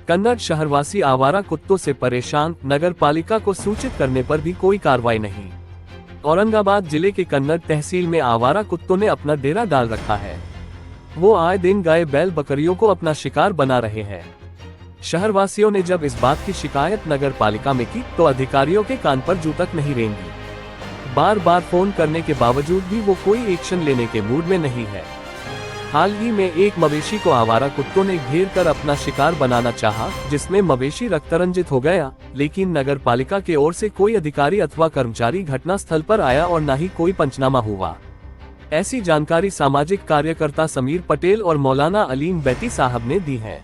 कन्नड़ शहरवासी आवारा कुत्तों से परेशान, नगर पालिका को सूचित करने पर भी कोई कार्रवाई नहीं। औरंगाबाद जिले के कन्नड़ तहसील में आवारा कुत्तों ने अपना डेरा डाल रखा है। वो आए दिन गाय बैल बकरियों को अपना शिकार बना रहे हैं। शहरवासियों ने जब इस बात की शिकायत नगर पालिका में की तो अधिकारियों के कान पर जू तक नहीं रेंगी। बार बार फोन करने के बावजूद भी वो कोई एक्शन लेने के मूड में नहीं है। हाल ही में एक मवेशी को आवारा कुत्तों ने घेर कर अपना शिकार बनाना चाहा, जिसमें मवेशी रक्तरंजित हो गया, लेकिन नगर पालिका की ओर से कोई अधिकारी अथवा कर्मचारी घटना स्थल पर आया और न ही कोई पंचनामा हुआ। ऐसी जानकारी सामाजिक कार्यकर्ता समीर पटेल और मौलाना अलीम बैती साहब ने दी है।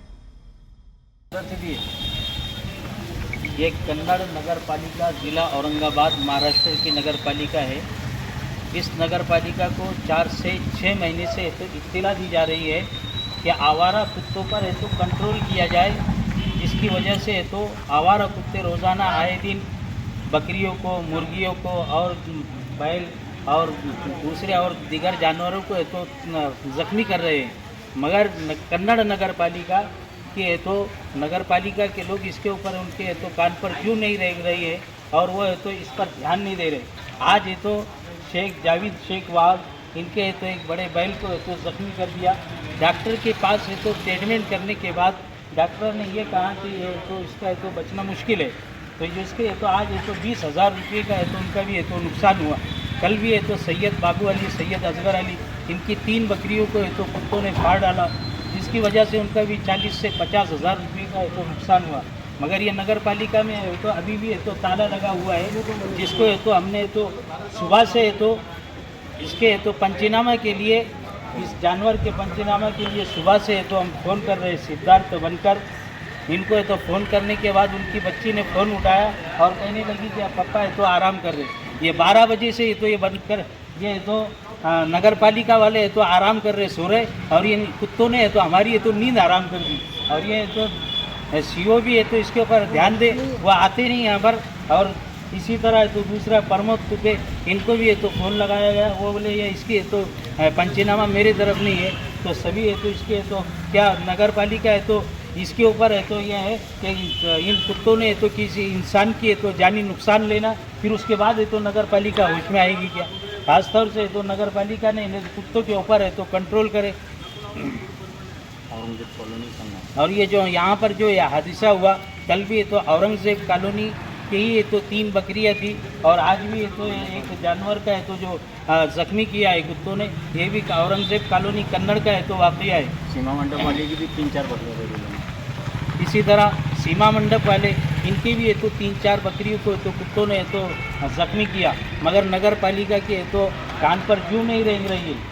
ये कन्नड़ नगर पालिका जिला औरंगाबाद महाराष्ट्र की नगर पालिका है। इस नगर पालिका को 4 से 6 महीने से तो इत्तला दी जा रही है कि आवारा कुत्तों पर तो कंट्रोल किया जाए, जिसकी वजह से तो आवारा कुत्ते रोज़ाना आए दिन बकरियों को, मुर्गियों को और बैल और दूसरे और दीगर जानवरों को तो ज़ख्मी कर रहे हैं। मगर कन्नड़ नगर पालिका के तो नगर पालिका के लोग इसके ऊपर उनके तो कान पर क्यों नहीं रह रही है और वो तो इस पर ध्यान नहीं दे रहे। आज ये तो शेख जावेद शेख वाग इनके तो एक बड़े बैल को तो ज़ख्मी कर दिया। डॉक्टर के पास है तो ट्रीटमेंट करने के बाद डॉक्टर ने ये कहा कि ये तो इसका तो बचना मुश्किल है। तो जिसके तो आज ये तो 20,000 रुपये का है तो उनका भी है तो नुकसान हुआ। कल भी है तो सैयद बाबू अली, सैयद असगर अली, इनकी 3 बकरियों को है तो कुत्तों ने फाड़ डाला, जिसकी वजह से उनका भी 40 से 50,000 रुपये का है तो नुकसान हुआ। मगर ये नगर पालिका में तो अभी भी तो ताला लगा हुआ है, जिसको तो हमने तो सुबह से तो इसके तो पंचनामा के लिए, इस जानवर के पंचनामा के लिए सुबह से तो हम फ़ोन कर रहे हैं। सिद्धार्थ बनकर इनको तो फ़ोन करने के बाद उनकी बच्ची ने फ़ोन उठाया और कहने लगी कि पापा है तो आराम कर रहे। ये 12 बजे से तो ये बंद कर, ये तो नगर पालिका वाले तो आराम कर रहे, सो रहे, और ये कुत्तों ने तो हमारी तो नींद आराम कर दी। और ये तो सीओ भी है तो इसके ऊपर ध्यान दे, वो आते नहीं यहाँ पर। और इसी तरह तो दूसरा प्रमोद तुपे, इनको भी है तो फ़ोन लगाया गया, वो बोले ये इसकी तो पंचनामा मेरे तरफ नहीं है। तो सभी है तो इसके तो क्या नगर पालिका है तो इसके ऊपर है तो यह है कि इन कुत्तों ने तो किसी इंसान की है तो जानी नुकसान लेना, फिर उसके बाद है तो नगर पालिका होश में आएगी क्या। खासतौर से तो नगर पालिका ने कुत्तों के ऊपर है तो कंट्रोल करे। और ये जो यहाँ पर जो यह हादसा हुआ, कल भी तो औरंगजेब कॉलोनी के ही तो 3 बकरियाँ थी और आज भी तो एक जानवर का है तो जो ज़ख्मी किया है कुत्तों ने, ये भी औरंगजेब कॉलोनी कन्नड़ का है तो वाक़या है। सीमा मंडप वाले की भी 3-4 बकरियाँ। इसी तरह सीमा मंडप वाले इनकी भी है तो 3-4 बकरियों को तो कुत्तों ने तो ज़ख्मी किया, मगर नगर पालिका के तो कान पर क्यों नहीं रेंग रही है।